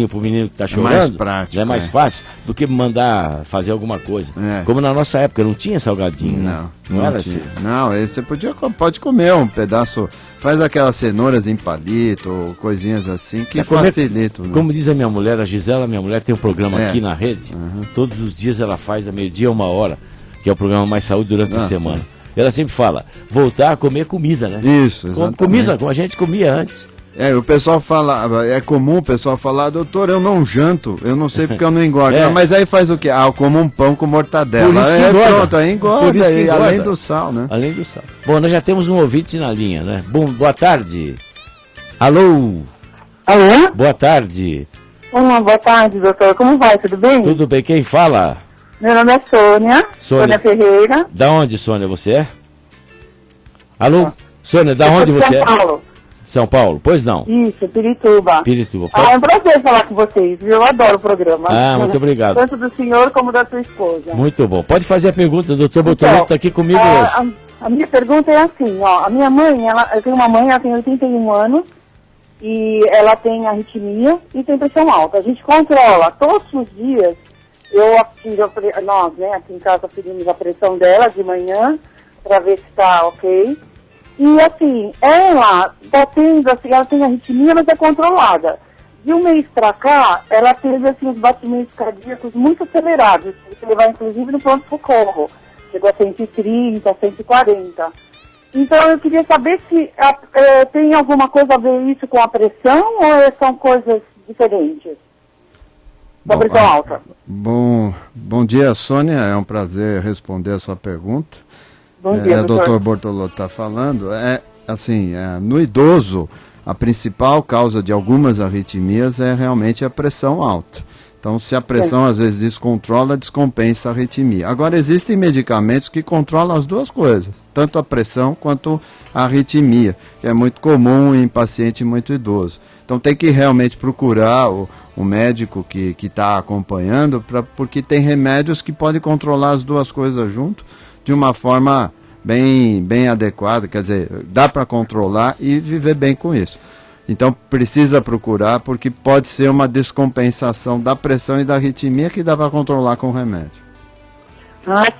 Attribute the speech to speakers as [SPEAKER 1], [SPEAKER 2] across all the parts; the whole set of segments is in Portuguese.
[SPEAKER 1] pro menino que tá chorando,
[SPEAKER 2] mais prático,
[SPEAKER 1] é mais fácil do que mandar fazer alguma coisa. Como na nossa época não tinha salgadinho, não era
[SPEAKER 2] tinha.
[SPEAKER 1] assim.
[SPEAKER 2] Não, você pode comer um pedaço, faz aquelas cenouras em palito, ou coisinhas assim que facilitam. Né?
[SPEAKER 1] Como diz a minha mulher, a Gisela, minha mulher, tem um programa aqui na rede, todos os dias ela faz da meio-dia a 1h, que é o programa Mais Saúde durante a semana. Ela sempre fala, voltar a comer comida, né?
[SPEAKER 2] Isso, exatamente.
[SPEAKER 1] Comida, como a gente comia antes.
[SPEAKER 2] O pessoal fala, é comum o pessoal falar, doutor, eu não janto, eu não sei porque eu não engordo. Mas aí faz o quê? Eu como um pão com mortadela.
[SPEAKER 1] Por isso que engorda.
[SPEAKER 2] Pronto, aí engorda,
[SPEAKER 1] Por isso que engorda.
[SPEAKER 2] além do sal, né?
[SPEAKER 1] Além do sal. Bom, nós já temos um ouvinte na linha, né? Bom, boa tarde. Alô?
[SPEAKER 3] Alô?
[SPEAKER 1] Boa tarde.
[SPEAKER 3] Olá, boa tarde, doutor. Como vai? Tudo bem?
[SPEAKER 1] Tudo bem, quem fala?
[SPEAKER 3] Meu nome é Sônia Ferreira.
[SPEAKER 1] Da onde, Sônia, você é? Alô? Sônia, da onde você é?
[SPEAKER 3] São Paulo.
[SPEAKER 1] São Paulo, pois não?
[SPEAKER 3] Isso, Pirituba.
[SPEAKER 1] Pirituba.
[SPEAKER 3] É um prazer falar com vocês, eu adoro o programa.
[SPEAKER 1] Muito obrigado.
[SPEAKER 3] Tanto do senhor como da sua esposa.
[SPEAKER 1] Muito bom. Pode fazer a pergunta, o doutor Bortolotto está aqui comigo hoje.
[SPEAKER 3] A minha pergunta é assim, ó, a minha mãe, eu tenho uma mãe, ela tem 81 anos, e ela tem arritmia e tem pressão alta. A gente controla todos os dias, nós, né, aqui em casa pedimos a pressão dela de manhã, para ver se está ok. E assim, ela tá tendo, assim, ela tem arritmia, mas é controlada. De um mês pra cá, ela teve assim, os batimentos cardíacos muito acelerados, que levar inclusive no pronto-socorro. Chegou a 130, 140. Então eu queria saber se tem alguma coisa a ver isso com a pressão ou são coisas diferentes? Da pressão alta.
[SPEAKER 2] Bom dia, Sônia. É um prazer responder a sua pergunta.
[SPEAKER 3] Bom dia,
[SPEAKER 2] o doutor Bortolotto está falando. No idoso, a principal causa de algumas arritmias é realmente a pressão alta. Então, se a pressão às vezes descontrola, descompensa a arritmia. Agora, existem medicamentos que controlam as duas coisas, tanto a pressão quanto a arritmia, que é muito comum em paciente muito idoso. Então, tem que realmente procurar o médico que está acompanhando, porque tem remédios que podem controlar as duas coisas junto, de uma forma bem adequada, quer dizer, dá para controlar e viver bem com isso. Então precisa procurar, porque pode ser uma descompensação da pressão e da arritmia que dá para controlar com o remédio.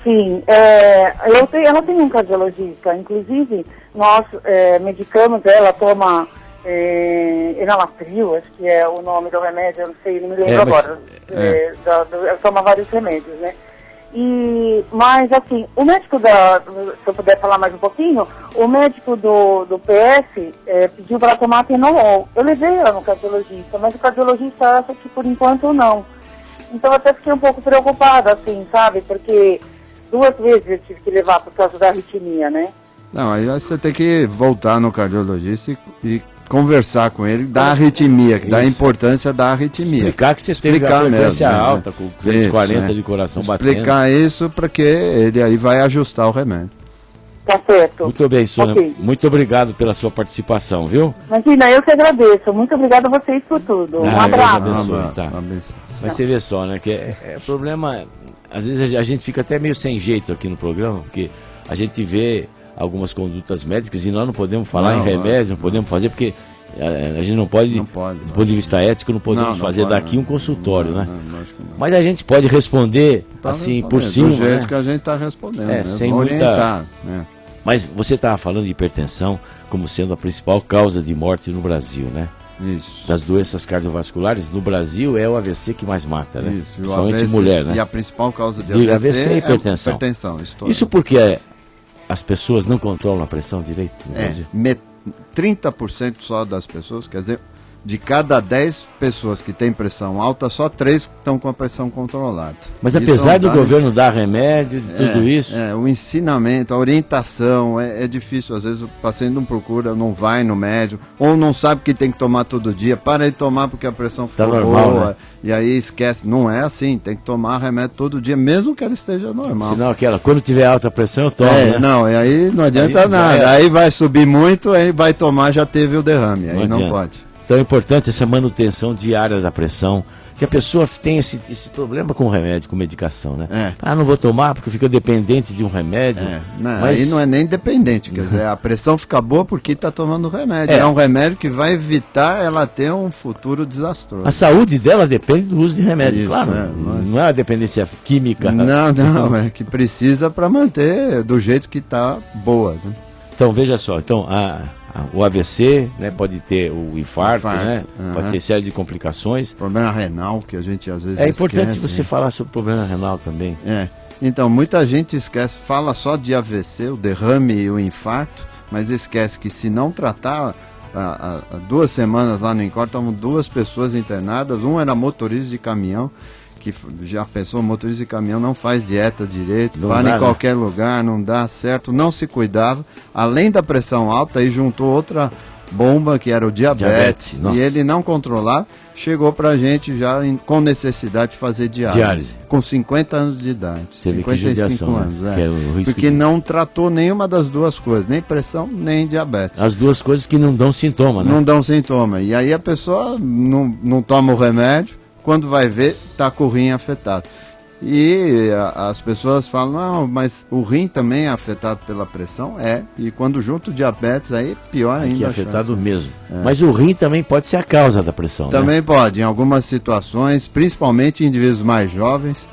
[SPEAKER 3] Sim. Ela tem um cardiologista, inclusive nós medicamos, ela toma Enalapril, acho que é o nome do remédio, eu não sei, não me lembro agora. Ela toma vários remédios, né? Mas assim, o médico se eu puder falar mais um pouquinho, o médico do PS pediu para ela tomar atenolol. Eu levei ela no cardiologista, mas o cardiologista acha que por enquanto não. Então eu até fiquei um pouco preocupada, assim, sabe? Porque 2 vezes eu tive que levar por causa da arritmia, né?
[SPEAKER 2] Não, aí você tem que voltar no cardiologista e conversar com ele da arritmia, da importância da arritmia.
[SPEAKER 1] Explicar que você teve a frequência alta, com 240 de coração batendo.
[SPEAKER 2] Explicar isso para que ele aí vai ajustar o remédio.
[SPEAKER 3] Tá certo.
[SPEAKER 1] Muito bem, Sônia. Okay. Muito obrigado pela sua participação, viu?
[SPEAKER 3] Imagina, eu que agradeço. Muito obrigado a vocês por tudo. Um abraço.
[SPEAKER 1] Mas você vê só, né, que problema, às vezes a gente fica até meio sem jeito aqui no programa, porque a gente vê algumas condutas médicas e nós não podemos falar em remédio, não podemos fazer, porque a gente não pode, do ponto de vista ético, não podemos fazer daqui um consultório, né? Mas a gente pode responder assim por cima,
[SPEAKER 2] do jeito que a gente está respondendo,
[SPEAKER 1] sem
[SPEAKER 2] orientar,
[SPEAKER 1] muita. Mas você estava falando de hipertensão como sendo a principal causa de morte no Brasil, né?
[SPEAKER 2] Isso.
[SPEAKER 1] Das doenças cardiovasculares, no Brasil é o AVC que mais mata, né?
[SPEAKER 2] Isso.
[SPEAKER 1] Principalmente
[SPEAKER 2] AVC,
[SPEAKER 1] mulher, né?
[SPEAKER 2] E a principal causa de AVC
[SPEAKER 1] é hipertensão. Isso porque as pessoas não controlam a pressão direito no Brasil?
[SPEAKER 2] 30% só das pessoas, quer dizer, de cada 10 pessoas que têm pressão alta, só 3 estão com a pressão controlada.
[SPEAKER 1] Mas apesar do governo dar remédio, de tudo isso...
[SPEAKER 2] o ensinamento, a orientação, é difícil. Às vezes o paciente não procura, não vai no médico, ou não sabe que tem que tomar todo dia, para de tomar porque a pressão ficou
[SPEAKER 1] normal,
[SPEAKER 2] boa,
[SPEAKER 1] né?
[SPEAKER 2] E aí esquece. Não é assim, tem que tomar remédio todo dia, mesmo que ela esteja normal.
[SPEAKER 1] Senão quando tiver alta pressão eu tomo, né?
[SPEAKER 2] Não, e aí não adianta nada. Aí vai subir muito, aí vai tomar, já teve o derrame, aí não pode.
[SPEAKER 1] Então é importante essa manutenção diária da pressão, que a pessoa tem esse problema com o remédio, com medicação, né? Não vou tomar porque fica dependente de um remédio.
[SPEAKER 2] Mas aí não é nem dependente, quer dizer, a pressão fica boa porque está tomando remédio. É um remédio que vai evitar ela ter um futuro desastroso.
[SPEAKER 1] A saúde dela depende do uso de remédio, claro. Não é a dependência química.
[SPEAKER 2] Não, é que precisa para manter do jeito que está boa. Né?
[SPEAKER 1] Então, veja só, o AVC, né, pode ter o infarto, né, pode ter série de complicações.
[SPEAKER 2] Problema renal, que a gente às vezes
[SPEAKER 1] esquece. É importante você falar sobre o problema renal também.
[SPEAKER 2] Então, muita gente esquece, fala só de AVC, o derrame e o infarto, mas esquece que se não tratar, há 2 semanas lá no INCOR, estavam 2 pessoas internadas, um era motorista de caminhão, que já pensou, motorista de caminhão não faz dieta direito, para em qualquer lugar, não dá certo, não se cuidava, além da pressão alta, aí juntou outra bomba que era o diabetes. E ele não controlava, chegou pra gente já com necessidade de fazer diálise. Com 50 anos de idade,
[SPEAKER 1] você
[SPEAKER 2] 55 anos,
[SPEAKER 1] né? Que é o risco
[SPEAKER 2] porque não tratou nenhuma das 2 coisas, nem pressão, nem diabetes.
[SPEAKER 1] As 2 coisas que não dão sintoma, né?
[SPEAKER 2] Não dão sintoma, e aí a pessoa não toma o remédio, quando vai ver, está com o rim afetado. E as pessoas falam, não, mas o rim também é afetado pela pressão? E quando junto o diabetes, aí pior ainda.
[SPEAKER 1] Que é afetado mesmo. Mas o rim também pode ser a causa da pressão,
[SPEAKER 2] também pode, em algumas situações, principalmente em indivíduos mais jovens,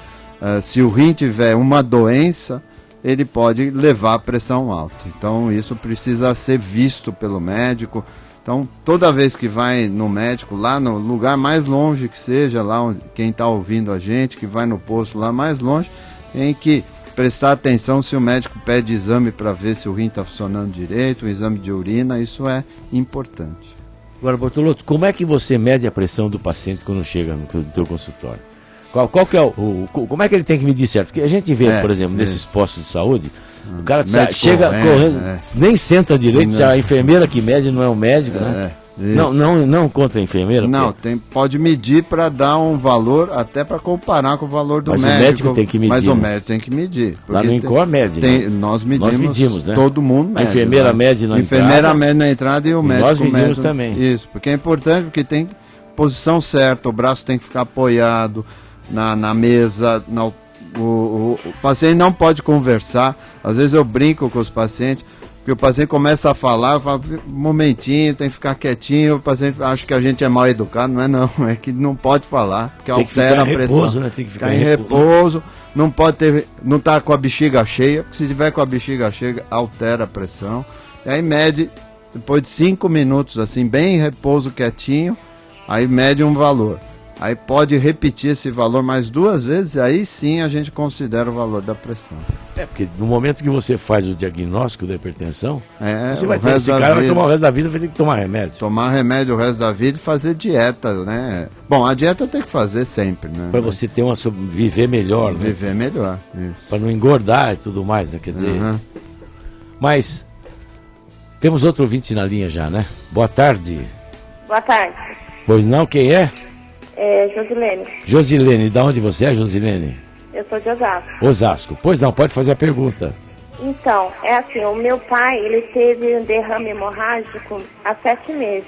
[SPEAKER 2] se o rim tiver uma doença, ele pode levar a pressão alta. Então isso precisa ser visto pelo médico. Então, toda vez que vai no médico, lá no lugar mais longe que seja, lá onde, quem está ouvindo a gente, que vai no posto lá mais longe, tem que prestar atenção se o médico pede exame para ver se o rim está funcionando direito, um exame de urina, isso é importante.
[SPEAKER 1] Agora, Bortolotto, como é que você mede a pressão do paciente quando chega no teu consultório? Qual que é como é que ele tem que medir certo? Porque a gente vê, por exemplo, nesses postos de saúde, o cara chega correndo, nem senta direito, já a enfermeira que mede não é o médico, né? Não contra a enfermeira?
[SPEAKER 2] Não, pode medir para dar um valor, até para comparar com o valor do médico.
[SPEAKER 1] Mas o médico tem que medir.
[SPEAKER 2] Mas o médico tem que medir.
[SPEAKER 1] Lá no INCOR mede, né?
[SPEAKER 2] Nós medimos, né? Todo mundo mede.
[SPEAKER 1] A enfermeira mede na entrada. A
[SPEAKER 2] enfermeira mede na entrada e o médico
[SPEAKER 1] nós medimos
[SPEAKER 2] mede
[SPEAKER 1] também.
[SPEAKER 2] Isso, porque é importante, porque tem posição certa, o braço tem que ficar apoiado na mesa, o paciente não pode conversar. Às vezes eu brinco com os pacientes, porque o paciente começa a falar, eu falo, um momentinho, tem que ficar quietinho, o paciente acha que a gente é mal educado, não, é que não pode falar, porque
[SPEAKER 1] tem
[SPEAKER 2] altera a pressão.
[SPEAKER 1] Repouso, né? Tem que ficar
[SPEAKER 2] em repouso, não pode ter, não tá com a bexiga cheia, porque se tiver com a bexiga cheia, altera a pressão. E aí mede, depois de 5 minutos, assim, bem em repouso, quietinho, aí mede um valor. Aí pode repetir esse valor mais 2 vezes, aí sim a gente considera o valor da pressão.
[SPEAKER 1] Porque no momento que você faz o diagnóstico da hipertensão, você vai ter
[SPEAKER 2] esse
[SPEAKER 1] cara vai tomar o resto da vida, vai ter que tomar remédio.
[SPEAKER 2] Tomar remédio o resto da vida e fazer dieta, né? Bom, a dieta tem que fazer sempre, né?
[SPEAKER 1] Para você ter viver melhor, né?
[SPEAKER 2] Viver melhor.
[SPEAKER 1] Para não engordar e tudo mais, né? Quer dizer. Mas temos outro ouvinte na linha já, né? Boa tarde.
[SPEAKER 4] Boa tarde.
[SPEAKER 1] Pois não, quem é?
[SPEAKER 4] É Josilene.
[SPEAKER 1] Josilene, de onde você é, Josilene?
[SPEAKER 4] Eu sou de Osasco.
[SPEAKER 1] Osasco. Pois não, pode fazer a pergunta.
[SPEAKER 4] Então, é assim, o meu pai, ele teve um derrame hemorrágico há 7 meses.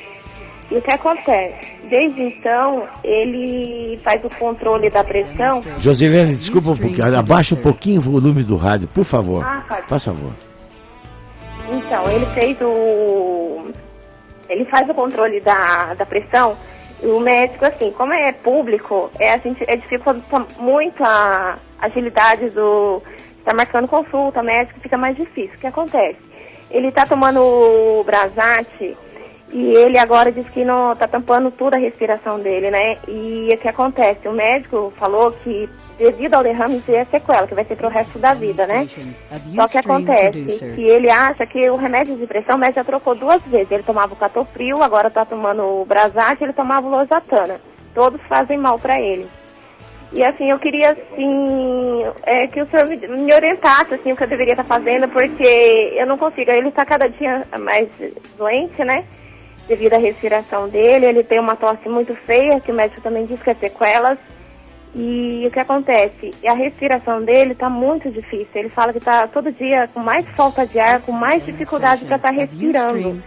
[SPEAKER 4] E o que acontece? Desde então, ele faz o controle da pressão.
[SPEAKER 1] Josilene, desculpa um pouquinho, abaixa um pouquinho o volume do rádio, por favor. Faz favor.
[SPEAKER 4] Então, ele faz o controle da pressão. O médico, assim, como é público, dificulta muito a agilidade está marcando consulta, médico, fica mais difícil. O que acontece? Ele está tomando o Brasat e ele agora diz que não está tampando toda a respiração dele, né? E o que acontece? O médico falou que devido ao derrame é sequela, que vai ser pro resto da vida, né? Só que acontece que ele acha que o remédio de pressão, o médico já trocou 2 vezes. Ele tomava o Catofril, agora está tomando o Brasat, ele tomava o Losartana. Todos fazem mal para ele. E assim, eu queria assim, que o senhor me orientasse assim, o que eu deveria estar fazendo, porque eu não consigo. Ele está cada dia mais doente, né? Devido à respiração dele, ele tem uma tosse muito feia, que o médico também diz que é sequelas. E o que acontece? A respiração dele está muito difícil. Ele fala que está todo dia com mais falta de ar, com mais dificuldade para estar respirando.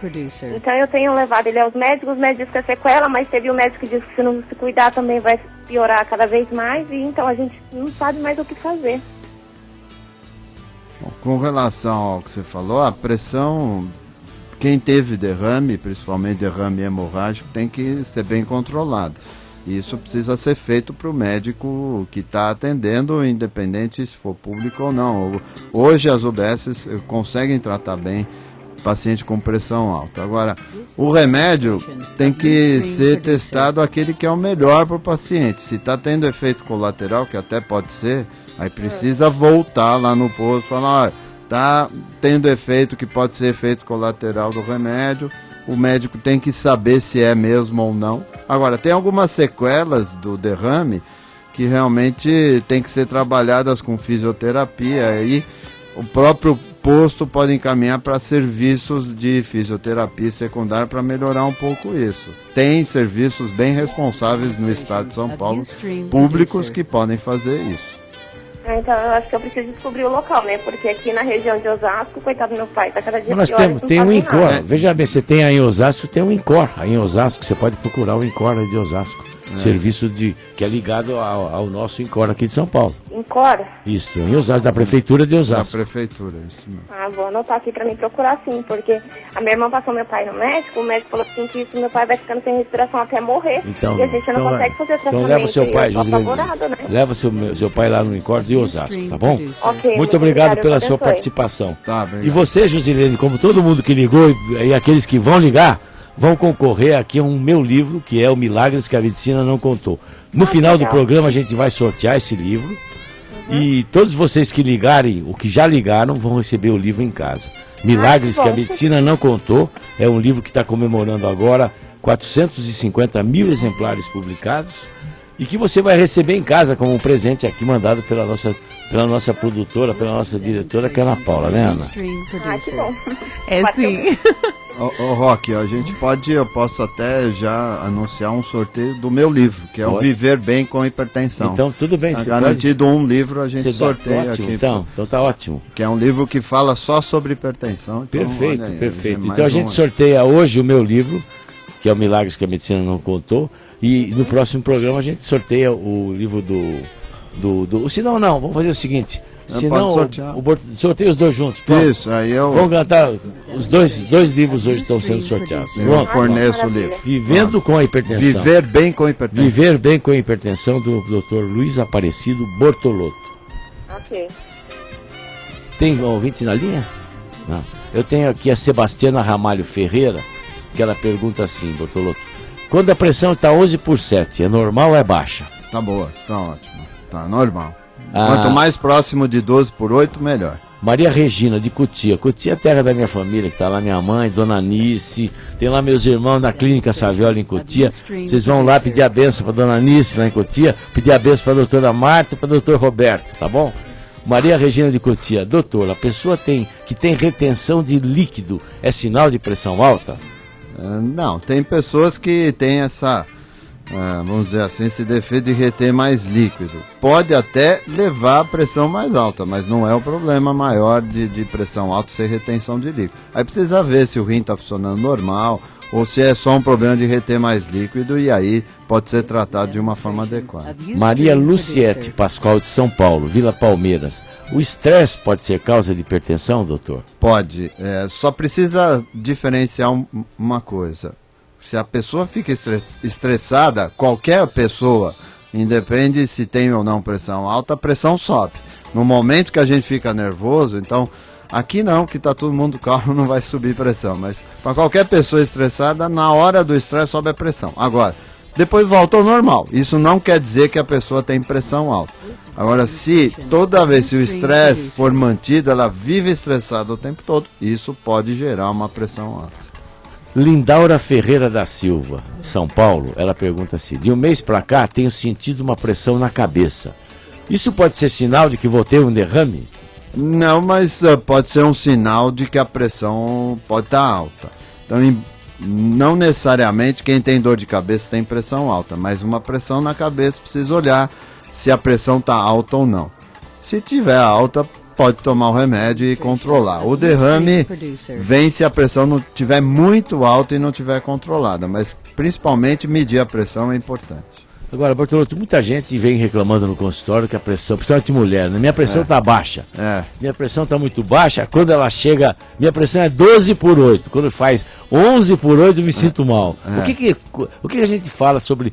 [SPEAKER 4] Então eu tenho levado ele aos médicos, os médicos dizem que é sequela, mas teve um médico que disse que se não se cuidar também vai piorar cada vez mais, e então a gente não sabe mais o que fazer.
[SPEAKER 2] Bom, com relação ao que você falou, a pressão, quem teve derrame, principalmente derrame hemorrágico, tem que ser bem controlado. Isso precisa ser feito para o médico que está atendendo, independente se for público ou não. Hoje as UBSs conseguem tratar bem paciente com pressão alta. Agora, o remédio tem que ser testado aquele que é o melhor para o paciente. Se está tendo efeito colateral, que até pode ser, aí precisa voltar lá no posto e falar, está tendo efeito que pode ser efeito colateral do remédio. O médico tem que saber se é mesmo ou não. Agora, tem algumas sequelas do derrame que realmente tem que ser trabalhadas com fisioterapia. Aí o próprio posto pode encaminhar para serviços de fisioterapia secundária para melhorar um pouco isso. Tem serviços bem responsáveis no estado de São Paulo, públicos, que podem fazer isso.
[SPEAKER 4] Então eu acho que eu preciso descobrir o local, né? Porque aqui na região de Osasco, coitado do meu pai, tá cada dia
[SPEAKER 1] nós
[SPEAKER 4] pior.
[SPEAKER 1] Tem um INCOR. Veja bem, você tem aí em Osasco, tem um INCOR. Aí em Osasco, você pode procurar o INCOR aí de Osasco. Serviço que é ligado ao nosso INCOR aqui de São Paulo.
[SPEAKER 4] INCOR?
[SPEAKER 1] Isso, em Osasco, da Prefeitura de Osasco.
[SPEAKER 2] Da Prefeitura, isso mesmo.
[SPEAKER 4] Vou anotar aqui pra mim procurar sim, porque a minha irmã passou meu pai no médico, o médico falou assim que isso, meu pai vai ficando sem respiração até morrer,
[SPEAKER 1] então,
[SPEAKER 4] e a gente não consegue fazer tratamento.
[SPEAKER 1] Então leva seu pai,
[SPEAKER 4] né?
[SPEAKER 1] Leva seu pai lá no INCOR de Osasco, tá bom?
[SPEAKER 4] Okay,
[SPEAKER 1] muito obrigado pela sua participação.
[SPEAKER 2] Tá,
[SPEAKER 1] e você, Josilene, como todo mundo que ligou e aqueles que vão ligar, vão concorrer aqui a um meu livro, que é o Milagres que a Medicina Não Contou. No final do programa a gente vai sortear esse livro. E todos vocês que ligarem, ou que já ligaram, vão receber o livro em casa. Milagres que a Medicina Não Contou é um livro que está comemorando agora 450 mil exemplares publicados e que você vai receber em casa como um presente aqui mandado pela nossa produtora, pela nossa diretora, que é a Ana Paula, né, Ana?
[SPEAKER 4] Que bom.
[SPEAKER 5] É sim.
[SPEAKER 2] Ô Roque, eu posso até já anunciar um sorteio do meu livro, que é o Viver Bem com Hipertensão.
[SPEAKER 1] Então, tudo bem.
[SPEAKER 2] Tá garantido um livro, a gente sorteia
[SPEAKER 1] ótimo,
[SPEAKER 2] aqui.
[SPEAKER 1] Então tá ótimo.
[SPEAKER 2] Que é um livro que fala só sobre hipertensão. Então,
[SPEAKER 1] perfeito,
[SPEAKER 2] aí,
[SPEAKER 1] perfeito. Então a gente sorteia hoje o meu livro, que é o Milagres que a Medicina Não Contou, e no próximo programa a gente sorteia o livro do senão não, vamos fazer o seguinte... Senão, sorteio os dois juntos. Pronto.
[SPEAKER 2] Isso, aí eu...
[SPEAKER 1] Vamos cantar, os dois livros hoje estão sendo sorteados.
[SPEAKER 2] Eu forneço o livro.
[SPEAKER 1] Vivendo com a Hipertensão.
[SPEAKER 2] Viver Bem com Hipertensão.
[SPEAKER 1] Viver Bem com a Hipertensão, do Dr. Luiz Aparecido Bortolotto.
[SPEAKER 4] Ok.
[SPEAKER 1] Tem ouvinte na linha? Não. Eu tenho aqui a Sebastiana Ramalho Ferreira, que ela pergunta assim, Bortolotto. Quando a pressão está 11/7, é normal ou é baixa?
[SPEAKER 2] Tá boa, tá ótimo. Tá normal. Quanto mais próximo de 12/8, melhor.
[SPEAKER 1] Maria Regina, de Cotia. Cotia é a terra da minha família, que está lá minha mãe, Dona Nice. Tem lá meus irmãos na Clínica Saviola, em Cotia. Vocês vão lá pedir a benção para Dona Nice, lá em Cotia. Pedir a benção para a doutora Marta e para o doutor Roberto, tá bom? Maria Regina de Cotia. Doutor, a pessoa que tem retenção de líquido é sinal de pressão alta?
[SPEAKER 2] Não, tem pessoas que têm essa... vamos dizer assim, esse defeito de reter mais líquido. Pode até levar a pressão mais alta, mas não é o problema maior de pressão alta ser retenção de líquido. Aí precisa ver se o rim está funcionando normal ou se é só um problema de reter mais líquido, e aí pode ser tratado de uma forma adequada.
[SPEAKER 1] Maria Luciete Pascoal de São Paulo, Vila Palmeiras. O estresse pode ser causa de hipertensão, doutor?
[SPEAKER 2] Pode, só precisa diferenciar uma coisa. Se a pessoa fica estressada, qualquer pessoa, independe se tem ou não pressão alta, a pressão sobe. No momento que a gente fica nervoso, então, aqui não, que está todo mundo calmo, não vai subir pressão. Mas para qualquer pessoa estressada, na hora do estresse sobe a pressão. Agora, depois volta ao normal. Isso não quer dizer que a pessoa tem pressão alta. Agora, se toda vez que o estresse for mantido, ela vive estressada o tempo todo, isso pode gerar uma pressão alta.
[SPEAKER 1] Lindaura Ferreira da Silva, de São Paulo, ela pergunta assim: de um mês para cá tenho sentido uma pressão na cabeça. Isso pode ser sinal de que vou ter um derrame?
[SPEAKER 2] Não, mas pode ser um sinal de que a pressão pode estar alta. Então, não necessariamente quem tem dor de cabeça tem pressão alta, mas uma pressão na cabeça precisa olhar se a pressão está alta ou não. Se tiver alta, pode tomar o remédio e controlar. O derrame vem se a pressão não estiver muito alta e não estiver controlada, mas principalmente medir a pressão é importante.
[SPEAKER 1] Agora, Bortolotto, muita gente vem reclamando no consultório que a pressão, principalmente mulher, né? Minha pressão está baixa. Minha pressão está muito baixa. Quando ela chega, minha pressão é 12/8. Quando faz 11/8, eu me sinto mal. O que a gente fala sobre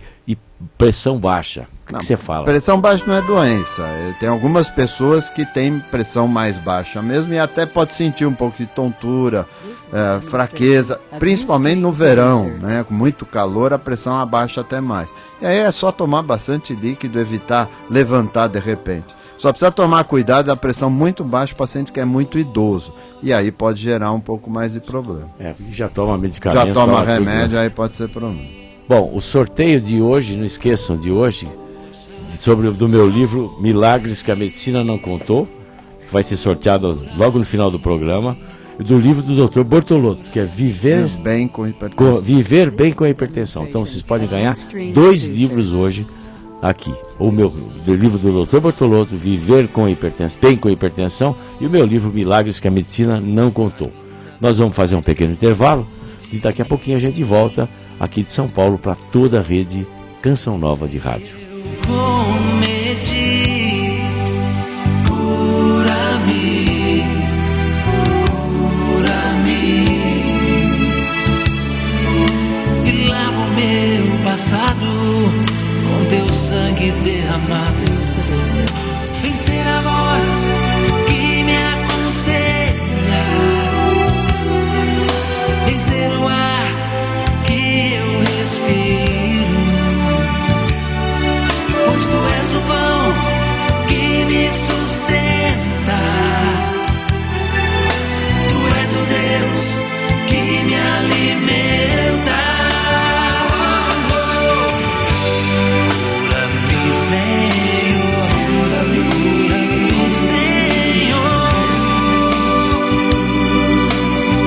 [SPEAKER 1] pressão baixa? O que você fala?
[SPEAKER 2] Pressão baixa não é doença. Tem algumas pessoas que têm pressão mais baixa mesmo e até pode sentir um pouco de tontura, fraqueza, principalmente no verão, né? Com muito calor, a pressão abaixa até mais. E aí é só tomar bastante líquido, evitar levantar de repente. Só precisa tomar cuidado da pressão muito baixa, o paciente que é muito idoso. E aí pode gerar um pouco mais de problema.
[SPEAKER 1] Porque já toma medicamento.
[SPEAKER 2] Já toma remédio, tudo, né? Aí pode ser problema.
[SPEAKER 1] Bom, o sorteio de hoje, não esqueçam de hoje, do meu livro Milagres que a Medicina Não Contou, que vai ser sorteado logo no final do programa, e do livro do Dr. Bortolotto, que é Viver Bem com a Hipertensão. Então vocês podem ganhar 2 livros hoje aqui. O meu do livro do Dr. Bortolotto, Viver Bem com a Hipertensão, e o meu livro Milagres que a Medicina Não Contou. Nós vamos fazer um pequeno intervalo e daqui a pouquinho a gente volta aqui de São Paulo para toda a rede Canção Nova de rádio.
[SPEAKER 5] Vou medir, cura-me, e lava o meu passado com teu sangue derramado. Vencer a voz que me aconselha, vencer o ar que eu respiro, pois tu és o pão que me sustenta, tu és o Deus que me alimenta. Cura-me, Senhor, cura-me, Senhor,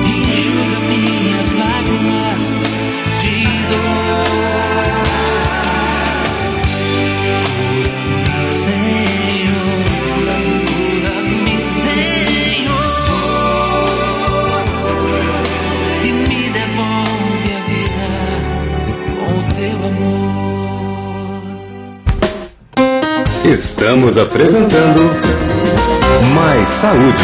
[SPEAKER 5] enxuga minhas lágrimas de dor.
[SPEAKER 6] Estamos apresentando Mais Saúde.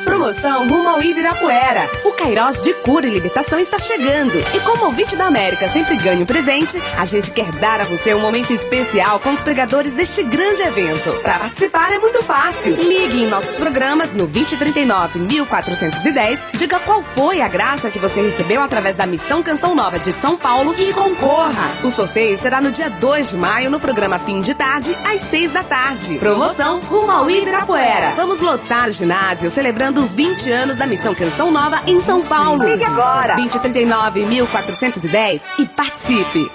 [SPEAKER 7] Promoção rumo ao Ibirapuera. O Cairós de Cura e Libertação está chegando. E como o ouvinte da América sempre ganha um presente, a gente quer dar a você um momento especial com os pregadores deste grande evento. Para participar é muito fácil. Ligue em nossos programas no 2039-1410, diga qual foi a graça que você recebeu através da Missão Canção Nova de São Paulo e concorra. O sorteio será no dia 2 de maio no programa Fim de Tarde, às 6 da tarde. Promoção rumo ao Ibirapuera. Vamos lotar o ginásio celebrando 20 anos da Missão Canção Nova em São Paulo. Ligue agora! 2039-1410 e participe!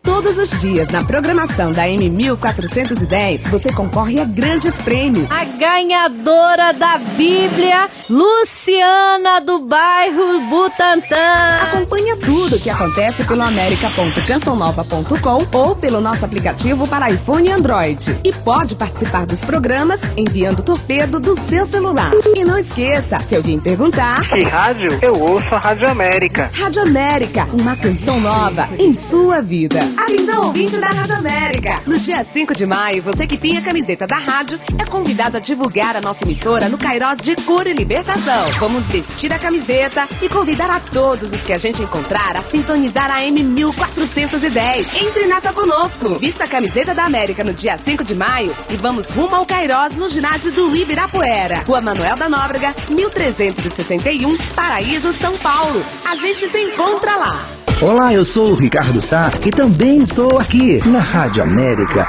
[SPEAKER 7] Todos os dias, na programação da M1410, você concorre a grandes prêmios.
[SPEAKER 8] A ganhadora da Bíblia, Luciana, do bairro Butantã.
[SPEAKER 7] Acompanha tudo o que acontece pelo america.cançãonova.com ou pelo nosso aplicativo para iPhone e Android. E pode participar dos programas enviando torpedo do seu celular. E não esqueça, se alguém perguntar...
[SPEAKER 9] Que rádio? Eu ouço a Rádio América.
[SPEAKER 7] Rádio América, uma canção nova em sua vida. Atenção, ouvinte da Rádio América! No dia 5 de maio, você que tem a camiseta da rádio é convidado a divulgar a nossa emissora no Cairós de Cura e Libertação. Vamos vestir a camiseta e convidar a todos os que a gente encontrar a sintonizar a M1410. Entre nessa conosco! Vista a camiseta da América no dia 5 de maio e vamos rumo ao Cairós no ginásio do Ibirapuera. Rua Manuel da Nóbrega, 1361, Paraíso, São Paulo. A gente se encontra lá!
[SPEAKER 10] Olá, eu sou o Ricardo Sá e também estou aqui na Rádio América.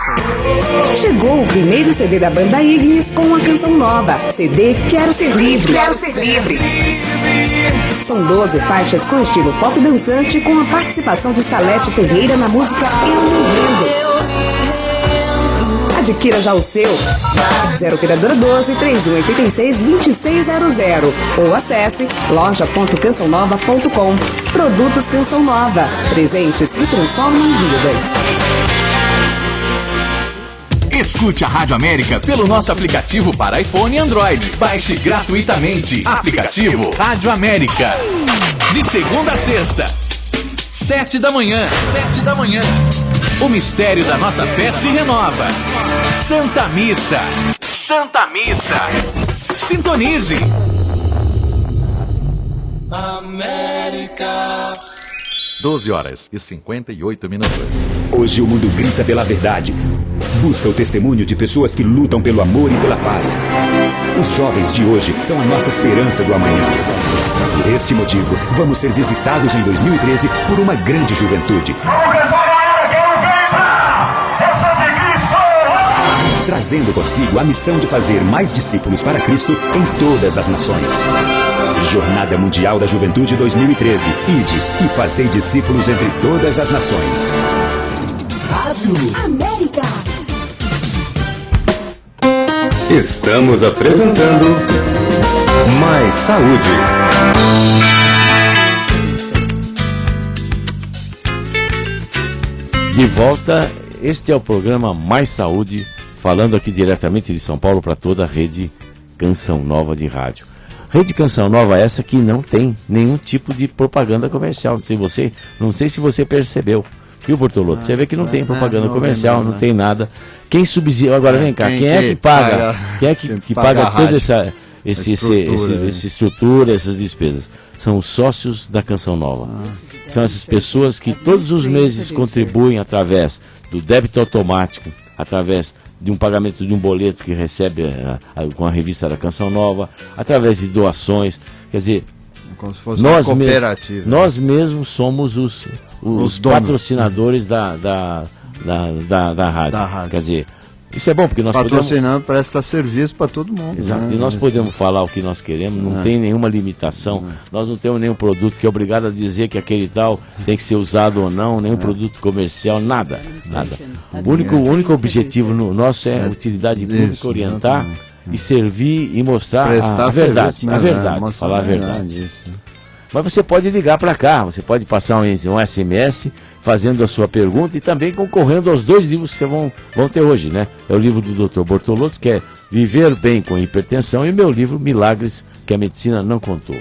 [SPEAKER 7] Chegou o primeiro CD da banda Ignis com uma canção nova. CD Quero Ser Livre. Quero Ser Livre. São 12 faixas com estilo pop dançante com a participação de Salete Ferreira na música Eu Me Rendo. Adquira já o seu. 0 Operadora 12 3186 2600 ou acesse loja.cançãonova.com. Produtos Canção Nova. Presentes que transformam vidas.
[SPEAKER 11] Escute a Rádio América pelo nosso aplicativo para iPhone e Android. Baixe gratuitamente. Aplicativo Rádio América. De segunda a sexta, 7 da manhã. O mistério da nossa fé se renova. Santa Missa. Sintonize.
[SPEAKER 12] América.
[SPEAKER 13] 12h58.
[SPEAKER 10] Hoje o mundo grita pela verdade. Busca o testemunho de pessoas que lutam pelo amor e pela paz. Os jovens de hoje são a nossa esperança do amanhã. Por este motivo, vamos ser visitados em 2013 por uma grande juventude. Trazendo consigo a missão de fazer mais discípulos para Cristo em todas as nações. Jornada Mundial da Juventude 2013. Ide e fazei discípulos entre todas as nações.
[SPEAKER 12] Rádio América.
[SPEAKER 6] Estamos apresentando Mais Saúde.
[SPEAKER 1] De volta, este é o programa Mais Saúde, falando aqui diretamente de São Paulo para toda a rede Canção Nova de rádio. Rede Canção Nova essa que não tem nenhum tipo de propaganda comercial. Não sei se você percebeu. Viu, Bortolotto? Você vê que não tem propaganda comercial, não tem nada. Quem subsidia... Agora vem cá, quem é que paga? Quem é que paga toda essa estrutura, essas despesas? São os sócios da Canção Nova. São essas pessoas que todos os meses contribuem através do débito automático, através de um pagamento de um boleto que recebe com a revista da Canção Nova, através de doações. Quer dizer,
[SPEAKER 2] como se fosse uma cooperativa.
[SPEAKER 1] Nós mesmos somos os patrocinadores da rádio. Quer dizer, isso é bom porque nós
[SPEAKER 2] patrocinando presta serviço para todo mundo.
[SPEAKER 1] Exato.
[SPEAKER 2] Né?
[SPEAKER 1] E nós podemos falar o que nós queremos, não tem nenhuma limitação. Nós não temos nenhum produto que é obrigado a dizer que aquele tal tem que ser usado ou não, nenhum produto comercial, nada. O único objetivo nosso é a utilidade pública, orientar e servir e mostrar a verdade, falar a verdade. Mas você pode ligar para cá, você pode passar um SMS fazendo a sua pergunta e também concorrendo aos 2 livros que vocês vão ter hoje, né? É o livro do Dr. Bortolotto, que é Viver Bem com Hipertensão, e meu livro Milagres que a Medicina Não Contou.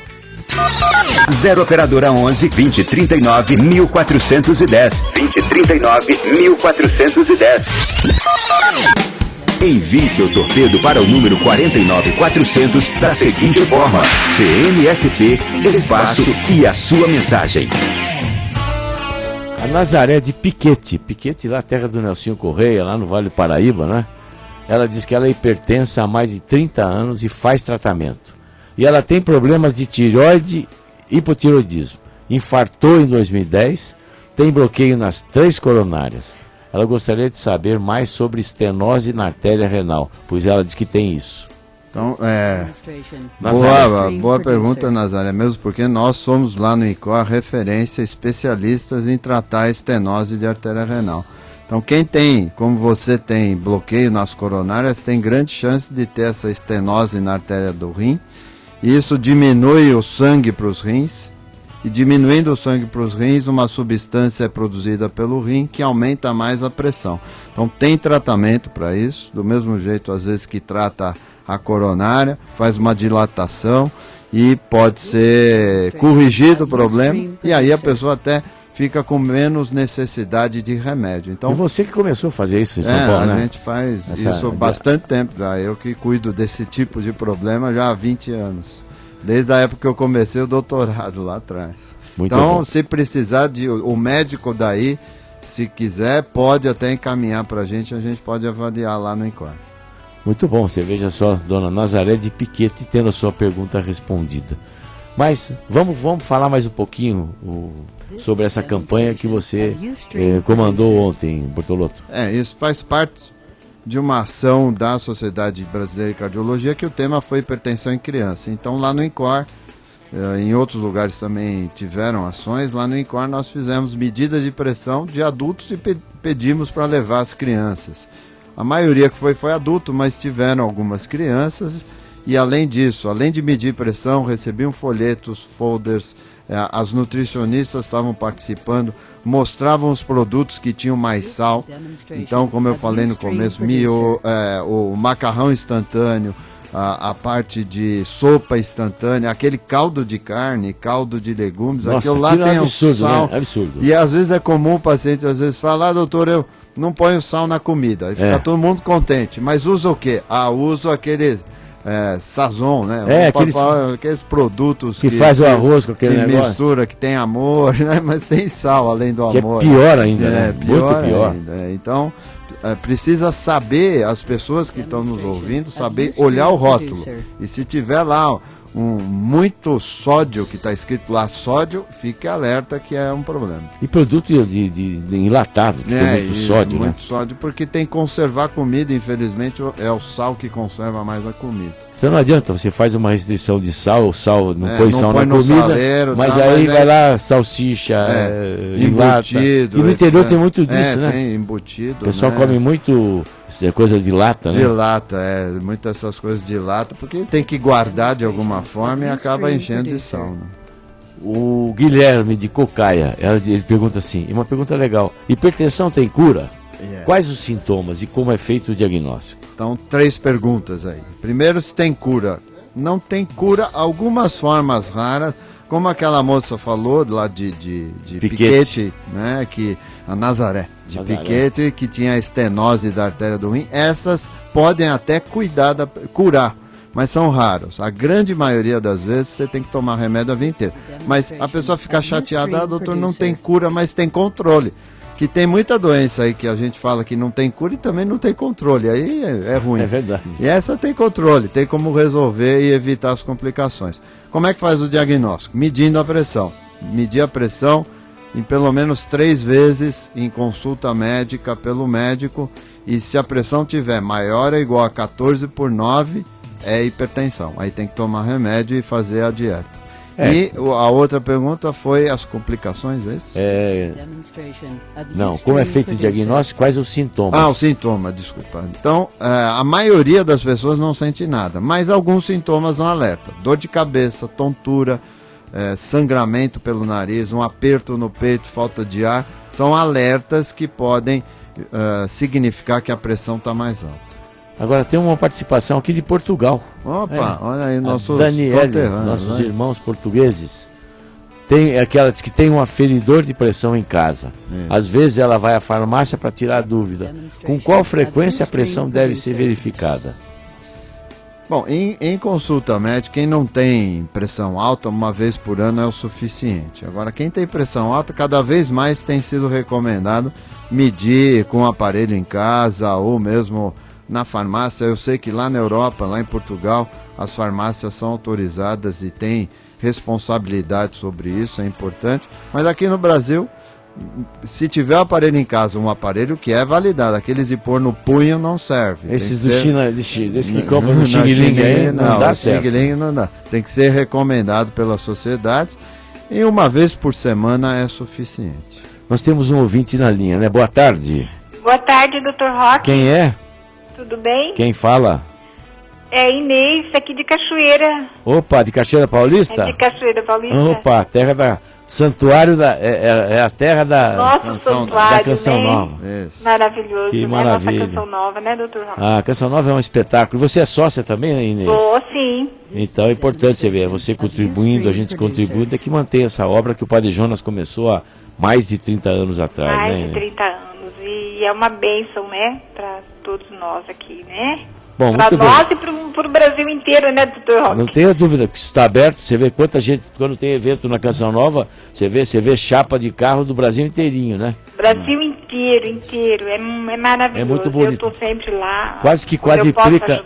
[SPEAKER 10] 0 Operadora 11 2039 1410. 2039 1410. Envie seu torpedo para o número 49400 da seguinte forma: CNSP, espaço e a sua mensagem.
[SPEAKER 1] A Nazaré de Piquete lá, terra do Nelsinho Correia, lá no Vale do Paraíba, né? Ela diz que ela é hipertensa há mais de 30 anos e faz tratamento. E ela tem problemas de tireoide e hipotiroidismo. Infartou em 2010, tem bloqueio nas 3 coronárias. Ela gostaria de saber mais sobre estenose na artéria renal, pois ela diz que tem isso.
[SPEAKER 2] Então, boa pergunta, Nazaré, mesmo porque nós somos lá no ICOR referência especialistas em tratar a estenose de artéria renal. Então, quem tem, como você tem bloqueio nas coronárias, tem grande chance de ter essa estenose na artéria do rim. E isso diminui o sangue para os rins. E diminuindo o sangue para os rins, uma substância é produzida pelo rim que aumenta mais a pressão. Então, tem tratamento para isso, do mesmo jeito, às vezes, que trata a coronária, faz uma dilatação e pode ser corrigido o problema, e aí a pessoa até fica com menos necessidade de remédio. Então,
[SPEAKER 1] e você que começou a fazer isso em São Paulo, né?
[SPEAKER 2] A gente faz isso há bastante tempo já. Eu que cuido desse tipo de problema já há 20 anos. Desde a época que eu comecei o doutorado lá atrás. Então, se precisar o médico daí, se quiser, pode até encaminhar para a gente pode avaliar lá no INCOR.
[SPEAKER 1] Muito bom, você veja só, dona Nazaré de Piquete tendo a sua pergunta respondida. Mas vamos falar mais um pouquinho sobre essa campanha que você comandou ontem, Bortolotto.
[SPEAKER 2] Isso faz parte de uma ação da Sociedade Brasileira de Cardiologia, que o tema foi hipertensão em criança. Então lá no INCOR, em outros lugares também tiveram ações, lá no INCOR nós fizemos medidas de pressão de adultos e pedimos para levar as crianças. A maioria que foi adulto, mas tiveram algumas crianças. E além disso, além de medir pressão, recebiam folhetos, folders, as nutricionistas estavam participando mostravam os produtos que tinham mais sal. Então, como eu falei no começo, o macarrão instantâneo, a parte de sopa instantânea, aquele caldo de carne, caldo de legumes,
[SPEAKER 1] Nossa,
[SPEAKER 2] aquilo lá tem
[SPEAKER 1] absurdo,
[SPEAKER 2] sal.
[SPEAKER 1] né? Absurdo.
[SPEAKER 2] E às vezes é comum o paciente às vezes falar, doutor, eu não ponho sal na comida. Aí fica todo mundo contente. Mas usa o quê? Uso aquele sazon, né? Aqueles produtos
[SPEAKER 1] que faz o arroz com aquele negócio.
[SPEAKER 2] Mistura, que tem amor, né? Mas tem sal além do amor.
[SPEAKER 1] Que é pior ainda, né? Muito pior.
[SPEAKER 2] Ainda. Então, precisa saber, as pessoas que estão nos ouvindo, saber olhar o rótulo. E se tiver lá muito sódio, que está escrito lá sódio, fique alerta que é um problema.
[SPEAKER 1] E produto de enlatado, que tem muito sódio,
[SPEAKER 2] muito sódio, porque tem que conservar a comida, infelizmente é o sal que conserva mais a comida.
[SPEAKER 1] Então não adianta, você faz uma restrição de sal, não põe sal na comida,
[SPEAKER 2] saleiro,
[SPEAKER 1] mas aí vai lá salsicha,
[SPEAKER 2] embutido.
[SPEAKER 1] E no interior tem muito disso, né?
[SPEAKER 2] Tem embutido.
[SPEAKER 1] O pessoal come muito coisa de lata, né?
[SPEAKER 2] De lata, muitas essas coisas de lata, porque tem que guardar de alguma forma e acaba enchendo de sal. Né?
[SPEAKER 1] O Guilherme de Cocaia, ele pergunta assim, uma pergunta legal: hipertensão tem cura? Quais os sintomas e como é feito o diagnóstico?
[SPEAKER 2] Então, 3 perguntas aí. Primeiro, se tem cura. Não tem cura, algumas formas raras, como aquela moça falou lá de Piquete, né, que a Nazaré, Piquete, que tinha estenose da artéria do rim. Essas podem até curar, mas são raros. A grande maioria das vezes você tem que tomar remédio a vida inteira. Mas a pessoa fica chateada, doutor, não tem cura, mas tem controle. Que tem muita doença aí que a gente fala que não tem cura e também não tem controle, aí é ruim.
[SPEAKER 1] É verdade.
[SPEAKER 2] E essa tem controle, tem como resolver e evitar as complicações. Como é que faz o diagnóstico? Medindo a pressão. Medir a pressão em pelo menos 3 vezes em consulta médica pelo médico, e se a pressão tiver maior ou igual a 14/9, é hipertensão. Aí tem que tomar remédio e fazer a dieta. E a outra pergunta foi as complicações, é isso?
[SPEAKER 1] Não, como é feito o diagnóstico, quais os sintomas?
[SPEAKER 2] O sintoma, desculpa. Então, a maioria das pessoas não sente nada, mas alguns sintomas não alertam. Dor de cabeça, tontura, sangramento pelo nariz, um aperto no peito, falta de ar, são alertas que podem significar que a pressão está mais alta.
[SPEAKER 1] Agora tem uma participação aqui de Portugal.
[SPEAKER 2] Opa, olha aí, nossos
[SPEAKER 1] nossos irmãos portugueses. Tem aquela diz que tem um aferidor de pressão em casa. Às vezes ela vai à farmácia para tirar a dúvida. Com qual frequência a pressão deve ser verificada?
[SPEAKER 2] Bom, em consulta médica, quem não tem pressão alta, uma vez por ano é o suficiente. Agora, quem tem pressão alta, cada vez mais tem sido recomendado medir com um aparelho em casa ou mesmo na farmácia. Eu sei que lá na Europa, lá em Portugal, as farmácias são autorizadas e têm responsabilidade sobre isso, é importante. Mas aqui no Brasil, se tiver aparelho em casa, um aparelho que é validado, aqueles de pôr no punho não serve.
[SPEAKER 1] Esses do China, esse que compra no Xing Ling aí, não dá certo.
[SPEAKER 2] Xing Ling não dá. Tem que ser recomendado pela sociedade e uma vez por semana é suficiente.
[SPEAKER 1] Nós temos um ouvinte na linha, né? Boa tarde.
[SPEAKER 13] Boa tarde, Dr. Roque.
[SPEAKER 1] Quem é?
[SPEAKER 13] Tudo bem?
[SPEAKER 1] Quem fala?
[SPEAKER 13] É Inês, aqui de Cachoeira.
[SPEAKER 1] Opa, de Cachoeira Paulista?
[SPEAKER 13] É de Cachoeira Paulista.
[SPEAKER 1] Opa, terra da... Santuário da... É a terra da...
[SPEAKER 13] Nosso santuário,
[SPEAKER 1] da Canção
[SPEAKER 13] né?
[SPEAKER 1] Nova.
[SPEAKER 13] Maravilhoso,
[SPEAKER 1] que
[SPEAKER 13] né?
[SPEAKER 1] Maravilha.
[SPEAKER 13] Nossa Canção Nova, né, doutor Roque?
[SPEAKER 1] A Canção Nova é um espetáculo. Você é sócia também, né, Inês?
[SPEAKER 13] Sim.
[SPEAKER 1] Então é importante você ver, você contribuindo, a gente contribuindo, é que mantém essa obra que o Padre Jonas começou há mais de 30 anos atrás, né?
[SPEAKER 13] Mais de 30 anos. E é uma bênção, né, para todos nós aqui, né?
[SPEAKER 1] Bom,
[SPEAKER 13] para nós e para o Brasil inteiro, né, doutor Roque?
[SPEAKER 1] Não tenha dúvida que isso está aberto. Você vê quanta gente, quando tem evento na Canção Nova, você vê chapa de carro do Brasil inteirinho, né?
[SPEAKER 13] Brasil inteiro. É maravilhoso.
[SPEAKER 1] É muito bonito.
[SPEAKER 13] Eu estou sempre lá.
[SPEAKER 1] Quase que quadriplica.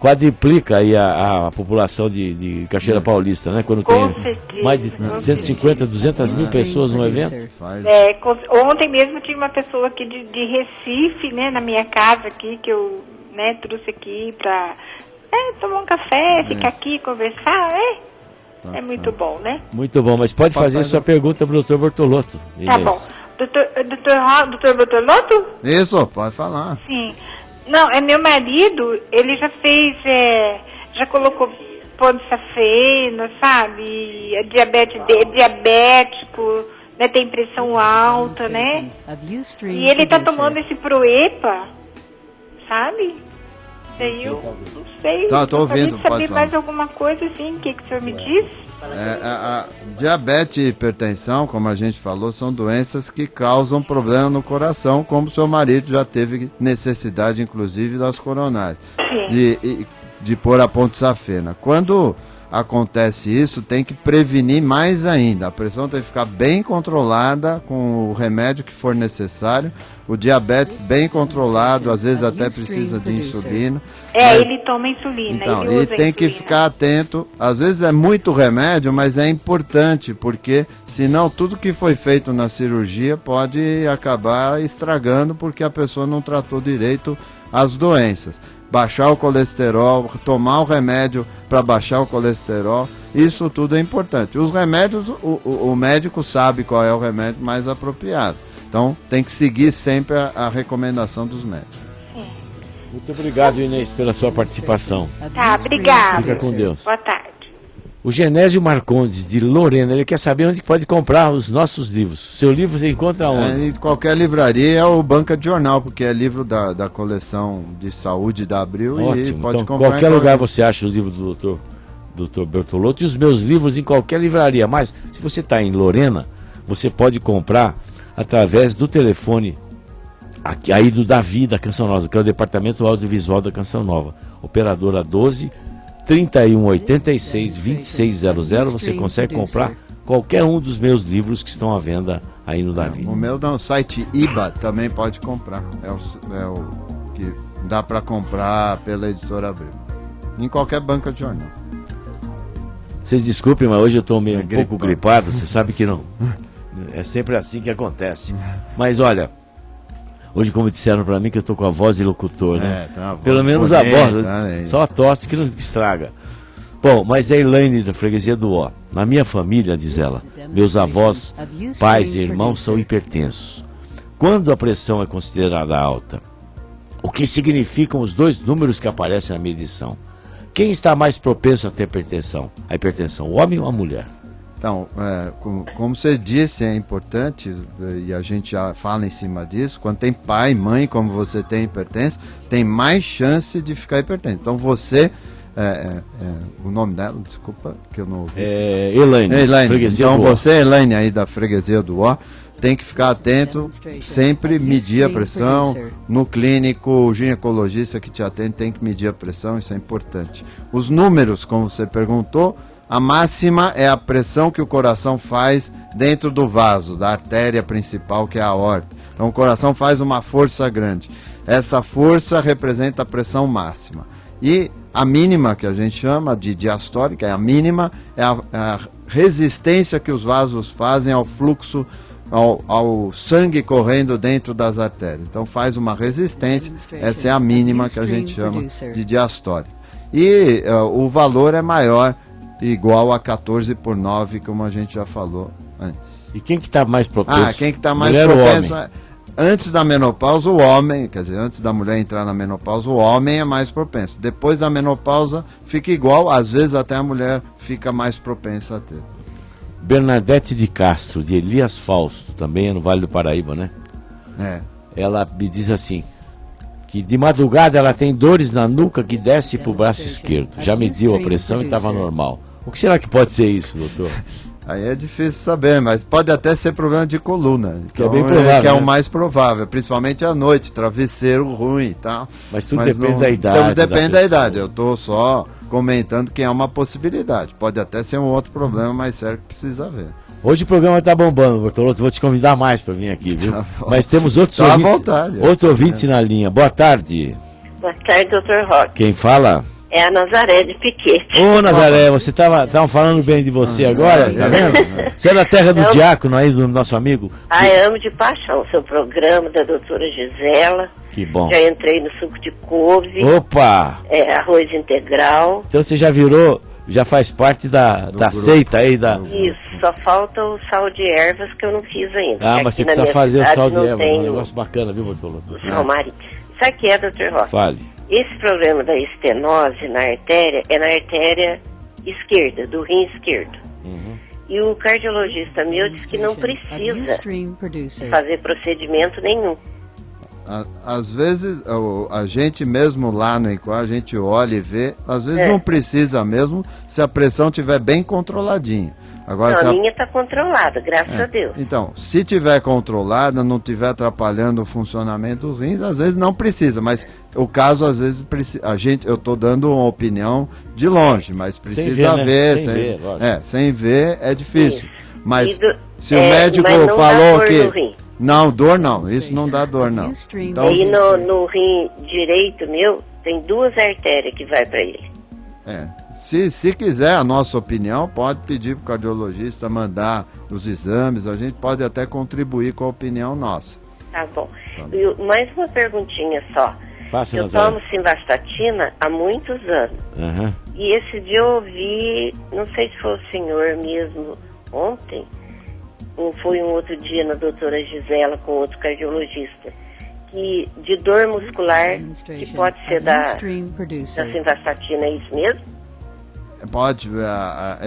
[SPEAKER 1] Quadriplica aí a população de Cachoeira Paulista, né? Quando tem mais de 150, 200 mil pessoas no evento.
[SPEAKER 13] Ontem mesmo tinha uma pessoa aqui de Recife, né, na minha casa aqui, que eu, né, trouxe aqui para tomar um café, ficar aqui, conversar, é muito bom, né?
[SPEAKER 1] Muito bom, mas pode fazer sua pergunta para o Dr. Bortolotto.
[SPEAKER 13] Tá bom. Doutor Bortolotto?
[SPEAKER 2] Isso, pode falar.
[SPEAKER 13] Sim. Não, é meu marido, ele já fez, já colocou pôr de safena, sabe? A diabetes dele, diabético, né, tem pressão alta, né? E ele tá tomando esse Proepa, sabe? Daí eu não sei.
[SPEAKER 2] Tá, tô ouvindo,
[SPEAKER 13] pode saber
[SPEAKER 2] falar.
[SPEAKER 13] mais alguma coisa assim, o que o senhor me diz?
[SPEAKER 2] A diabetes e hipertensão, como a gente falou, são doenças que causam problema no coração, como seu marido já teve necessidade, inclusive, das coronárias, de pôr a ponte safena. Quando acontece isso, tem que prevenir mais ainda. A pressão tem que ficar bem controlada com o remédio que for necessário. O diabetes bem controlado, às vezes até precisa de insulina.
[SPEAKER 13] Ele toma insulina.
[SPEAKER 2] Então,
[SPEAKER 13] ele
[SPEAKER 2] e
[SPEAKER 13] usa
[SPEAKER 2] tem que
[SPEAKER 13] insulina.
[SPEAKER 2] ficar atento. Às vezes é muito remédio, mas é importante, porque senão tudo que foi feito na cirurgia pode acabar estragando, porque a pessoa não tratou direito as doenças. Baixar o colesterol, tomar o remédio para baixar o colesterol, isso tudo é importante. Os remédios, o médico sabe qual é o remédio mais apropriado. Então, tem que seguir sempre a recomendação dos médicos.
[SPEAKER 1] Muito obrigado, Inês, pela sua participação.
[SPEAKER 13] Tá, obrigado.
[SPEAKER 1] Fica com Deus.
[SPEAKER 13] Boa tarde.
[SPEAKER 1] O Genésio Marcondes, de Lorena, ele quer saber onde pode comprar os nossos livros. Seu livro você encontra onde?
[SPEAKER 2] Em qualquer livraria ou banca de jornal, porque é livro da coleção de saúde da Abril.
[SPEAKER 1] Ótimo.
[SPEAKER 2] E pode
[SPEAKER 1] Então,
[SPEAKER 2] comprar
[SPEAKER 1] qualquer lugar você acha o livro do Dr. Bertolotto e os meus livros em qualquer livraria. Mas, se você está em Lorena, você pode comprar através do telefone aqui, aí do Davi da Canção Nova, que é o Departamento Audiovisual da Canção Nova. Operadora 12 3186 2600. Você consegue comprar qualquer um dos meus livros que estão à venda aí no Davi.
[SPEAKER 2] O meu no site IBA também pode comprar. É o que dá para comprar pela Editora Abril. Em qualquer banca de jornal.
[SPEAKER 1] Vocês desculpem, mas hoje eu estou meio um pouco gripado. Você sabe que não. É sempre assim que acontece. Mas olha, hoje, como disseram para mim, que eu estou com a voz de locutor, né? Pelo menos a voz, só a tosse que não estraga. Bom, mas é Elaine da freguesia do Ó. Na minha família, diz ela, meus avós, pais e irmãos são hipertensos. Quando a pressão é considerada alta, o que significam os dois números que aparecem na medição? Quem está mais propenso a ter hipertensão? A hipertensão, o homem ou a mulher?
[SPEAKER 2] Então, como você disse, é importante, e a gente já fala em cima disso, quando tem pai, mãe, como você tem hipertenso, tem mais chance de ficar hipertenso. Então você, o nome dela, desculpa, que eu não ouvi.
[SPEAKER 1] Elaine.
[SPEAKER 2] Então você, Elaine, aí da freguesia do Ó, tem que ficar atento, sempre medir a pressão. No clínico, o ginecologista que te atende tem que medir a pressão, isso é importante. Os números, como você perguntou, a máxima é a pressão que o coração faz dentro do vaso, da artéria principal, que é a aorta. Então o coração faz uma força grande. Essa força representa a pressão máxima. E a mínima, que a gente chama de diastólica, a mínima é a resistência que os vasos fazem ao fluxo, ao sangue correndo dentro das artérias. Então faz uma resistência, essa é a mínima que a gente chama de diastólica. E o valor é maior, igual a 14/9, como a gente já falou antes.
[SPEAKER 1] E quem que está mais propenso?
[SPEAKER 2] Quem que está mais propenso? Antes da menopausa, o homem, quer dizer, antes da mulher entrar na menopausa, o homem é mais propenso. Depois da menopausa, fica igual, às vezes até a mulher fica mais propensa a ter.
[SPEAKER 1] Bernadette de Castro, de Elias Fausto, também é no Vale do Paraíba, né? Ela me diz assim, que de madrugada ela tem dores na nuca que desce para o braço esquerdo. Já mediu a pressão e estava normal. O que será que pode ser isso, doutor?
[SPEAKER 2] Aí é difícil saber, mas pode até ser problema de coluna.
[SPEAKER 1] Que é bem provável,
[SPEAKER 2] que é
[SPEAKER 1] né?
[SPEAKER 2] o mais provável, principalmente à noite, travesseiro ruim e tal.
[SPEAKER 1] Mas tudo depende da idade.
[SPEAKER 2] Então, depende da idade. Eu estou só comentando que é uma possibilidade. Pode até ser um outro problema mais sério que precisa ver.
[SPEAKER 1] Hoje o programa está bombando, Bertolotto. Vou te convidar mais para vir aqui, viu? Mas temos outros
[SPEAKER 2] Tá à
[SPEAKER 1] ouvintes,
[SPEAKER 2] vontade.
[SPEAKER 1] outro ouvinte na linha. Boa tarde.
[SPEAKER 14] Boa tarde, Dr. Roque.
[SPEAKER 1] Quem fala?
[SPEAKER 14] É a Nazaré de Piquete.
[SPEAKER 1] Ô, Nazaré, você estavam falando bem de você agora, tá vendo? Você é da terra do diácono aí, do nosso amigo.
[SPEAKER 14] Amo de paixão o seu programa, da doutora Gisela.
[SPEAKER 1] Que bom.
[SPEAKER 14] Já entrei no suco de couve.
[SPEAKER 1] Opa!
[SPEAKER 14] Arroz integral.
[SPEAKER 1] Então você já virou, já faz parte da seita aí da...
[SPEAKER 14] Isso, só falta o sal de ervas que eu não fiz ainda.
[SPEAKER 1] Mas você precisa fazer o sal de ervas,
[SPEAKER 14] tem
[SPEAKER 1] um negócio bacana, viu, Bertolotto?
[SPEAKER 14] Sal marinho. Sabe o que é, Dr. Roque?
[SPEAKER 1] Fale.
[SPEAKER 14] Esse problema da estenose na artéria é na artéria esquerda, do rim esquerdo. E o cardiologista meu disse que não precisa fazer procedimento nenhum.
[SPEAKER 2] Às vezes, a gente mesmo lá no INCOR, a gente olha e vê, às vezes não precisa mesmo se a pressão estiver bem controladinha. Agora,
[SPEAKER 14] não, a minha está controlada, graças a Deus.
[SPEAKER 2] Então, se tiver controlada, não estiver atrapalhando o funcionamento dos rins, às vezes não precisa, mas o caso às vezes precisa. Eu estou dando uma opinião de longe, mas precisa ver, sem ver é difícil. Mas se o médico falou que não, dor não, isso não dá dor não.
[SPEAKER 14] Então, aí no rim direito meu tem 2 artérias que vai para ele.
[SPEAKER 2] Se quiser a nossa opinião, pode pedir para o cardiologista mandar os exames, a gente pode até contribuir com a opinião nossa.
[SPEAKER 14] Tá bom. E mais uma perguntinha só. Eu tomo simvastatina há muitos anos. E esse dia eu ouvi, não sei se foi o senhor mesmo ontem, ou foi um outro dia na doutora Gisela com outro cardiologista, que de dor muscular, que pode ser da simvastatina, é isso mesmo?
[SPEAKER 2] Pode,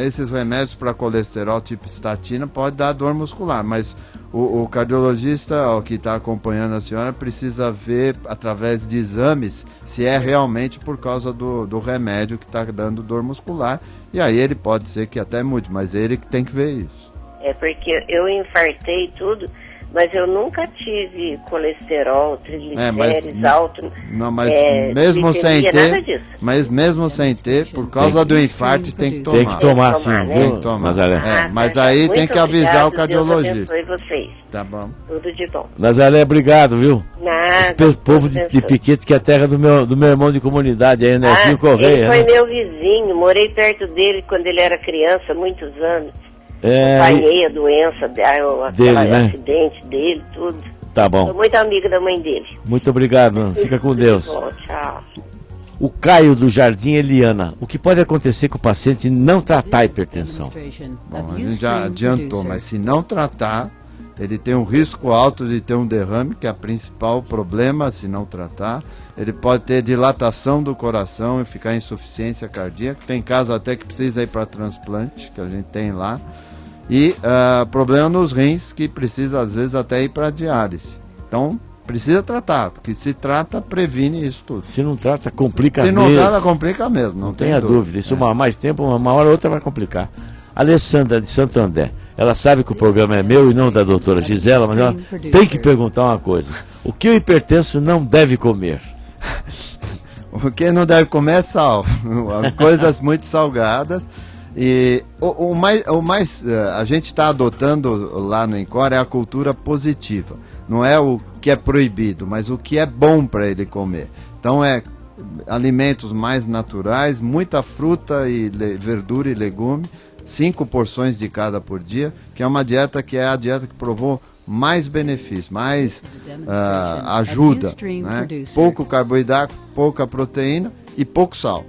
[SPEAKER 2] esses remédios para colesterol tipo estatina pode dar dor muscular, mas o cardiologista que está acompanhando a senhora precisa ver através de exames se é realmente por causa do remédio que está dando dor muscular, e aí ele pode ser que até mude, mas ele que tem que ver isso.
[SPEAKER 14] É porque eu infartei tudo, mas eu nunca tive colesterol, triglicérides alto.
[SPEAKER 2] Não, mas mesmo sem ter, por causa do infarto tem que tomar.
[SPEAKER 1] Tem que tomar sim,
[SPEAKER 2] né?
[SPEAKER 1] Viu, Nazaré?
[SPEAKER 2] Mas aí tem que avisar o cardiologista.
[SPEAKER 14] Deus abençoe vocês.
[SPEAKER 2] Tá bom.
[SPEAKER 14] Tudo de bom.
[SPEAKER 1] Nazaré, obrigado, viu?
[SPEAKER 14] Nada.
[SPEAKER 1] Esse povo de Piquete, que é a terra do meu irmão de comunidade, aí, Nerzinho Correia.
[SPEAKER 14] Ele foi meu vizinho, morei perto dele quando ele era criança, muitos anos. Apanhei a doença, acidente dele, tudo.
[SPEAKER 1] Tá bom.
[SPEAKER 14] Sou muito amiga da mãe dele.
[SPEAKER 1] Muito obrigado, fica com Deus.
[SPEAKER 14] Bom, tchau.
[SPEAKER 1] O Caio do Jardim Eliana. O que pode acontecer com o paciente não tratar a hipertensão?
[SPEAKER 2] Bom, a gente já adiantou, mas se não tratar, ele tem um risco alto de ter um derrame, que é o principal problema se não tratar. Ele pode ter dilatação do coração e ficar em insuficiência cardíaca. Tem caso até que precisa ir para transplante, que a gente tem lá. E problema nos rins, que precisa às vezes até ir para diálise. Então, precisa tratar, porque se trata, previne isso tudo.
[SPEAKER 1] Se não trata, complica mesmo.
[SPEAKER 2] Se não trata, complica mesmo, não tenha dúvida.
[SPEAKER 1] Isso mais tempo, uma hora ou outra vai complicar. Alessandra de Santo André, ela sabe que o programa é meu e não da doutora Gisela, mas ela tem que perguntar uma coisa. O que o hipertenso não deve comer?
[SPEAKER 2] O que não deve comer é sal, coisas muito salgadas. E o mais a gente está adotando lá no INCOR é a cultura positiva. Não é o que é proibido, mas o que é bom para ele comer. Então alimentos mais naturais, muita fruta e verdura e legume, 5 porções de cada por dia, que é uma dieta que é a dieta que provou mais benefício, mais ajuda, né? Pouco carboidrato, pouca proteína e pouco sal.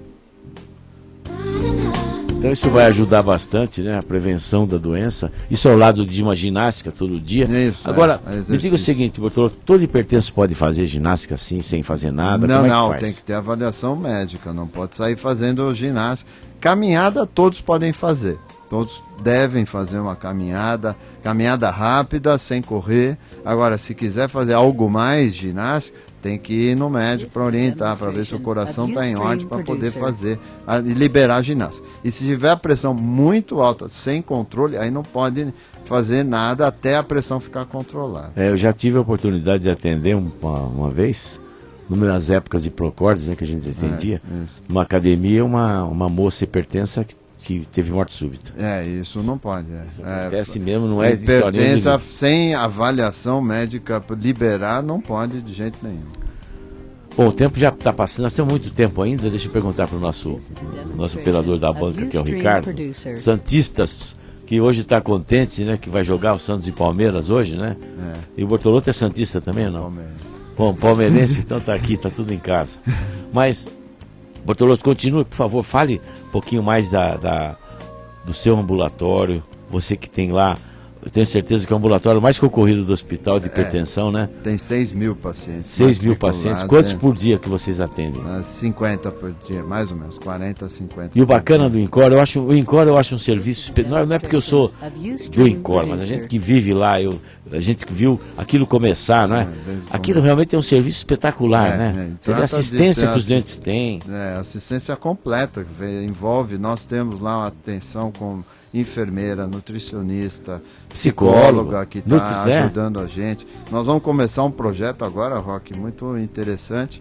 [SPEAKER 1] Então isso vai ajudar bastante, né? A prevenção da doença. Isso ao lado de uma ginástica todo dia.
[SPEAKER 2] Isso,
[SPEAKER 1] agora, me diga o seguinte, doutor, todo hipertenso pode fazer ginástica assim, sem fazer nada?
[SPEAKER 2] Não, tem que ter avaliação médica, não pode sair fazendo ginástica. Caminhada todos podem fazer, todos devem fazer uma caminhada rápida, sem correr. Agora, se quiser fazer algo mais ginástica, tem que ir no médico para orientar, para ver se o coração está em ordem para poder fazer, liberar a ginástica. E se tiver a pressão muito alta, sem controle, aí não pode fazer nada até a pressão ficar controlada.
[SPEAKER 1] Eu já tive a oportunidade de atender uma vez, nas épocas de Procordes, né, que a gente atendia, numa academia, uma moça hipertensa que teve morte súbita.
[SPEAKER 2] Isso não pode.
[SPEAKER 1] Acontece mesmo, não é
[SPEAKER 2] hipertensa sem avaliação médica liberar, não pode de jeito nenhum.
[SPEAKER 1] Bom, o tempo já está passando, nós temos muito tempo ainda. Deixa eu perguntar para o nosso operador da banca, que é o Ricardo. Santistas, que hoje está contente, né, que vai jogar o Santos e Palmeiras hoje, né? E o Bortolotto é santista também, não? Bom, palmeirense, então está aqui, está tudo em casa. Mas Bortolotto, continue, por favor, fale um pouquinho mais do seu ambulatório, você que tem lá eu tenho certeza que é o ambulatório mais concorrido do hospital de hipertensão, né?
[SPEAKER 2] Tem 6 mil pacientes.
[SPEAKER 1] 6 mil pacientes. Quantos por dia que vocês atendem?
[SPEAKER 2] 50 por dia, mais ou menos, 40 a 50.
[SPEAKER 1] E o bacana do INCOR, o INCOR eu acho um serviço, não é porque eu sou do INCOR, mas a gente que vive lá, a gente que viu aquilo começar, não é? Aquilo realmente é um serviço espetacular, né? Você vê a assistência que os doentes têm.
[SPEAKER 2] Assistência completa, envolve, nós temos lá uma atenção com enfermeira, nutricionista, psicóloga que está ajudando a gente. Nós vamos começar um projeto agora, Roque, muito interessante,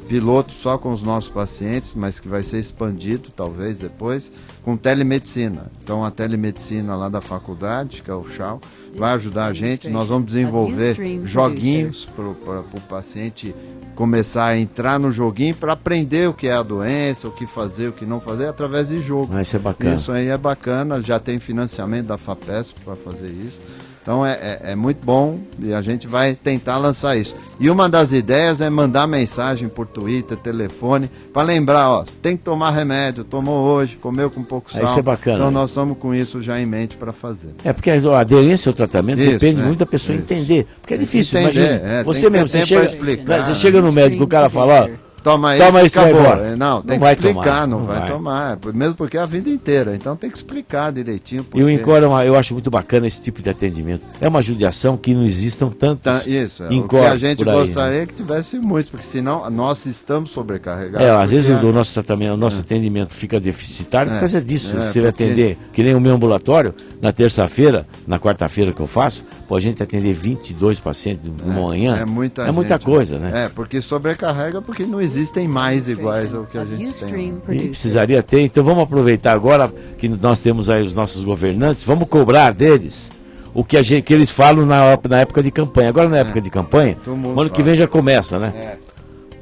[SPEAKER 2] piloto só com os nossos pacientes, mas que vai ser expandido talvez depois, com telemedicina. Então a telemedicina lá da faculdade, que é o CHAU, vai ajudar a gente. Nós vamos desenvolver joguinhos para o paciente começar a entrar no joguinho para aprender o que é a doença, o que fazer, o que não fazer, através de jogo.
[SPEAKER 1] Isso é bacana.
[SPEAKER 2] Isso aí é bacana, já tem financiamento da FAPESP para fazer isso. Então é muito bom e a gente vai tentar lançar isso. E uma das ideias é mandar mensagem por Twitter, telefone, para lembrar, ó, tem que tomar remédio, tomou hoje, comeu com pouco sal.
[SPEAKER 1] Isso é bacana.
[SPEAKER 2] Então nós estamos com isso já em mente para fazer.
[SPEAKER 1] Porque a aderência ao tratamento depende muito da pessoa entender. Porque é difícil, imagina. Você mesmo, você chega no médico, o cara fala, ó,
[SPEAKER 2] toma isso agora. Não, tem que explicar, não vai tomar. Mesmo porque é a vida inteira. Então tem que explicar direitinho.
[SPEAKER 1] E o INCOR, eu acho muito bacana esse tipo de atendimento. É uma judiação que não existam tantos
[SPEAKER 2] isso, o que a gente gostaria que tivesse muitos, porque senão nós estamos sobrecarregados.
[SPEAKER 1] Às vezes o nosso tratamento, o nosso atendimento fica deficitário por causa disso. Você vai atender, que nem o meu ambulatório, na terça-feira, na quarta-feira que eu faço, a gente atender 22 pacientes de manhã.
[SPEAKER 2] É muita
[SPEAKER 1] coisa, né?
[SPEAKER 2] Porque sobrecarrega, porque não existem mais iguais ao que a gente tem.
[SPEAKER 1] E precisaria ter, então vamos aproveitar agora que nós temos aí os nossos governantes, vamos cobrar deles o que eles falam na época de campanha. Agora na época de campanha, o ano que vem já começa, né?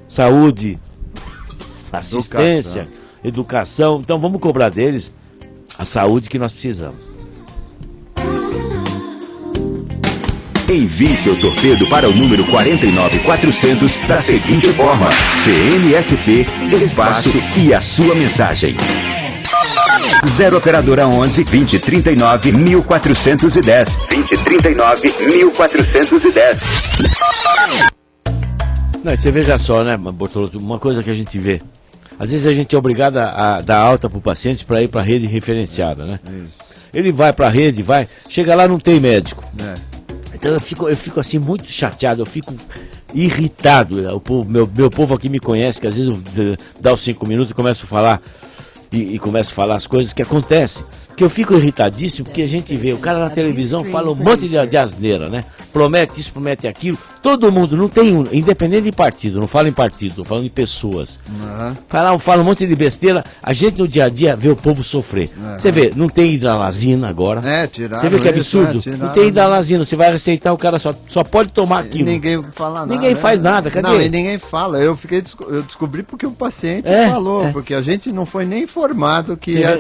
[SPEAKER 1] Saúde, assistência, educação. Então vamos cobrar deles a saúde que nós precisamos.
[SPEAKER 10] Envie seu torpedo para o número 49400 da seguinte forma: CNSP, espaço e a sua mensagem. 0 operadora 11 2039 1410. 2039 1410.
[SPEAKER 1] Não, você veja só, né, Bortolotto, uma coisa que a gente vê. Às vezes a gente é obrigado a dar alta para o paciente para ir para a rede referenciada, né? Ele vai para a rede, chega lá não tem médico. Então eu fico assim muito chateado, eu fico irritado. Meu povo aqui me conhece, que às vezes eu dá os 5 minutos e começo a falar começo a falar as coisas que acontecem. Que eu fico irritadíssimo porque a gente vê, o cara na televisão fala um monte de asneira, né? Promete isso, promete aquilo. Todo mundo, não tem independente de partido, não falo em partido, estou falando em pessoas. Fala um monte de besteira, a gente no dia a dia vê o povo sofrer. Você vê, não tem hidralazina agora.
[SPEAKER 2] Você
[SPEAKER 1] vê que absurdo? Não tem hidralazina, você vai receitar, o cara só pode tomar aquilo.
[SPEAKER 2] Ninguém fala nada.
[SPEAKER 1] Ninguém faz nada, cadê?
[SPEAKER 2] Não, e ninguém fala. Eu descobri porque o paciente falou, porque a gente não foi nem informado que ia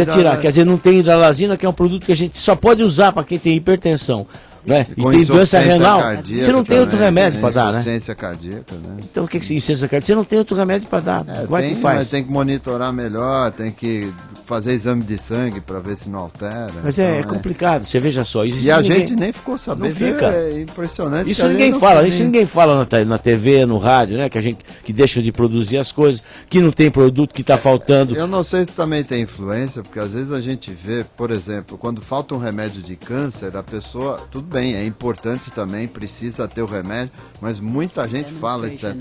[SPEAKER 2] tirar.
[SPEAKER 1] Quer dizer, não tem hidralazina, que é um produto que a gente só pode usar para quem tem hipertensão. Né? E tem doença renal, você não tem outro remédio para dar, né?
[SPEAKER 2] Insuficiência cardíaca, né?
[SPEAKER 1] Então o que é insuficiência cardíaca? Você não tem outro remédio para dar. Como é que faz?
[SPEAKER 2] Mas tem que monitorar melhor, tem que fazer exame de sangue para ver se não altera.
[SPEAKER 1] Mas então, é complicado, você veja só.
[SPEAKER 2] E a gente nem ficou sabendo.
[SPEAKER 1] É
[SPEAKER 2] impressionante.
[SPEAKER 1] Isso ninguém fala na TV, no rádio, né? Que deixam de produzir as coisas, que não tem produto, que está faltando.
[SPEAKER 2] Eu não sei se também tem influência, porque às vezes a gente vê, por exemplo, quando falta um remédio de câncer, a pessoa, tudo bem, é importante também, precisa ter o remédio, mas muita gente fala, etc.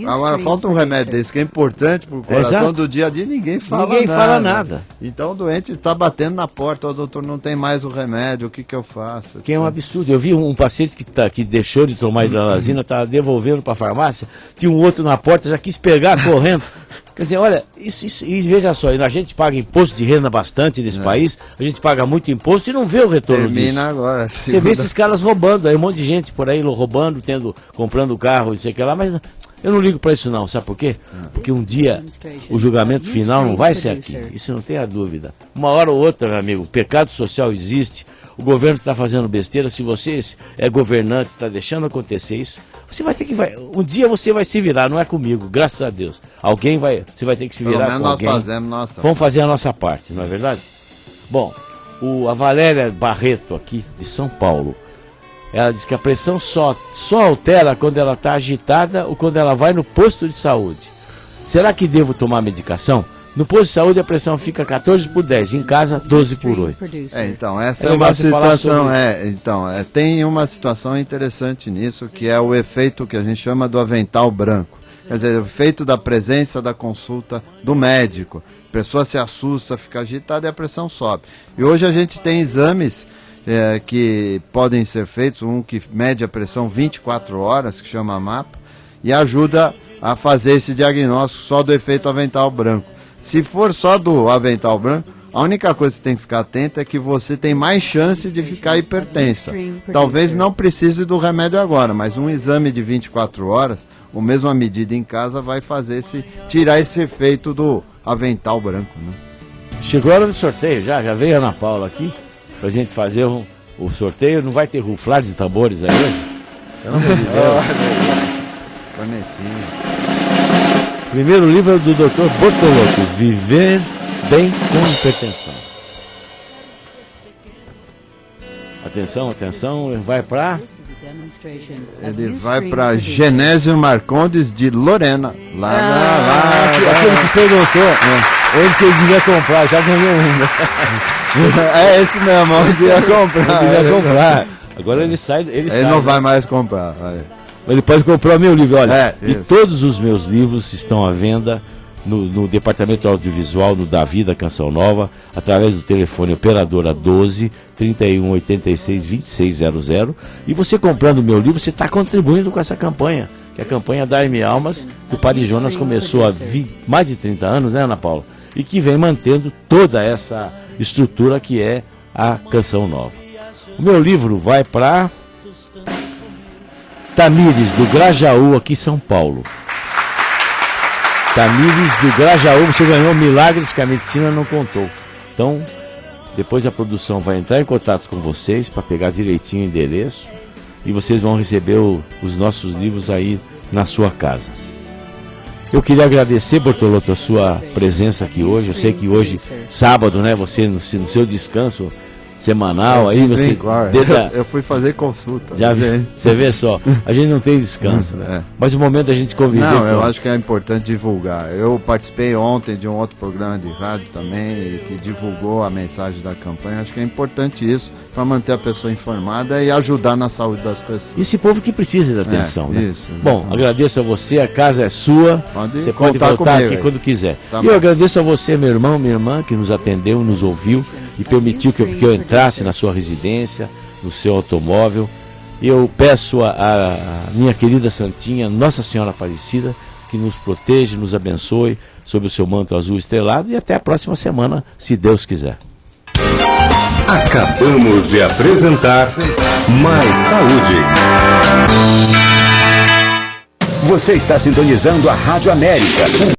[SPEAKER 2] Agora, falta um remédio desse que é importante para o coração do dia a dia, ninguém fala nada. Então o doente está batendo na porta, o doutor não tem mais o remédio, o que eu faço?
[SPEAKER 1] Que é um absurdo. Eu vi um paciente que deixou de tomar hidralazina, está devolvendo para a farmácia, tinha um outro na porta, já quis pegar correndo. Quer dizer, olha, isso, e veja só, a gente paga imposto de renda bastante nesse país, a gente paga muito imposto e não vê o retorno disso.
[SPEAKER 2] Agora.
[SPEAKER 1] Você vê esses caras roubando, aí um monte de gente por aí roubando, comprando carro e sei que lá, mas eu não ligo para isso não, sabe por quê? Porque um dia o julgamento final não vai ser aqui, isso não tenha dúvida. Uma hora ou outra, meu amigo, o pecado social existe, o governo está fazendo besteira, se você é governante, está deixando acontecer isso, você vai ter que... um dia você vai se virar, não é comigo, graças a Deus. Você vai ter que se virar com alguém.
[SPEAKER 2] Vamos fazer a nossa
[SPEAKER 1] parte, não é verdade? Bom, A Valéria Barreto, aqui de São Paulo, ela diz que a pressão só altera quando ela está agitada ou quando ela vai no posto de saúde. Será que devo tomar medicação? No posto de saúde a pressão fica 14/10, em casa 12/8.
[SPEAKER 2] Então, essa é uma situação, tem uma situação interessante nisso, que é o efeito que a gente chama do avental branco. Quer dizer, o efeito da presença da consulta do médico. A pessoa se assusta, fica agitada e a pressão sobe. E hoje a gente tem exames que podem ser feitos, um que mede a pressão 24 horas, que chama MAPA, e ajuda a fazer esse diagnóstico só do efeito avental branco. Se for só do avental branco, a única coisa que tem que ficar atento é que você tem mais chance de ficar hipertensa. Talvez não precise do remédio agora, mas um exame de 24 horas, ou mesmo a medida em casa, vai fazer tirar esse efeito do avental branco. Né?
[SPEAKER 1] Chegou a hora do sorteio, já veio a Ana Paula aqui, pra gente fazer o sorteio. Não vai ter ruflar de tambores aí hoje? Pelo amor de Deus. Primeiro livro é do Dr. Bortolotto, Viver Bem com Hipertensão. Atenção, vai para...
[SPEAKER 2] Ele vai para Genésio Marcondes de Lorena.
[SPEAKER 1] Aquele que perguntou onde que ele devia comprar, já ganhou um.
[SPEAKER 2] É esse mesmo, onde ia comprar.
[SPEAKER 1] Agora ele sai. Ele
[SPEAKER 2] não vai mais comprar.
[SPEAKER 1] Ele pode comprar o meu livro, olha. E todos os meus livros estão à venda no Departamento Audiovisual, no Davi da Canção Nova, através do telefone operadora 12 31 86 2600. E você comprando o meu livro, você está contribuindo com essa campanha, que é a campanha Dai-me Almas, que o Padre Jonas começou há mais de 30 anos, né, Ana Paula? E que vem mantendo toda essa estrutura que é a Canção Nova. O meu livro vai para Tamires, do Grajaú, aqui em São Paulo. Tamires do Grajaú, você ganhou milagres que a medicina não contou. Então, depois a produção vai entrar em contato com vocês para pegar direitinho o endereço e vocês vão receber os nossos livros aí na sua casa. Eu queria agradecer, Bortolotto, a sua presença aqui hoje. Eu sei que hoje, sábado, né, você no seu descanso semanal, aí você...
[SPEAKER 2] Eu fui fazer consulta.
[SPEAKER 1] Já vi, você vê só, a gente não tem descanso, né? Mas o momento da gente conviver...
[SPEAKER 2] Não, eu acho que é importante divulgar. Eu participei ontem de um outro programa de rádio também, que divulgou a mensagem da campanha. Acho que é importante isso, para manter a pessoa informada e ajudar na saúde das pessoas.
[SPEAKER 1] E esse povo que precisa de atenção, né? Isso, bom, agradeço a você, a casa é sua, você pode voltar aqui quando quiser. E eu agradeço a você, meu irmão, minha irmã, que nos atendeu, nos ouviu e permitiu que eu entrasse na sua residência, no seu automóvel. Eu peço a minha querida Santinha, Nossa Senhora Aparecida, que nos proteja, nos abençoe sob o seu manto azul estrelado, e até a próxima semana, se Deus quiser.
[SPEAKER 6] Acabamos de apresentar Mais Saúde.
[SPEAKER 10] Você está sintonizando a Rádio América.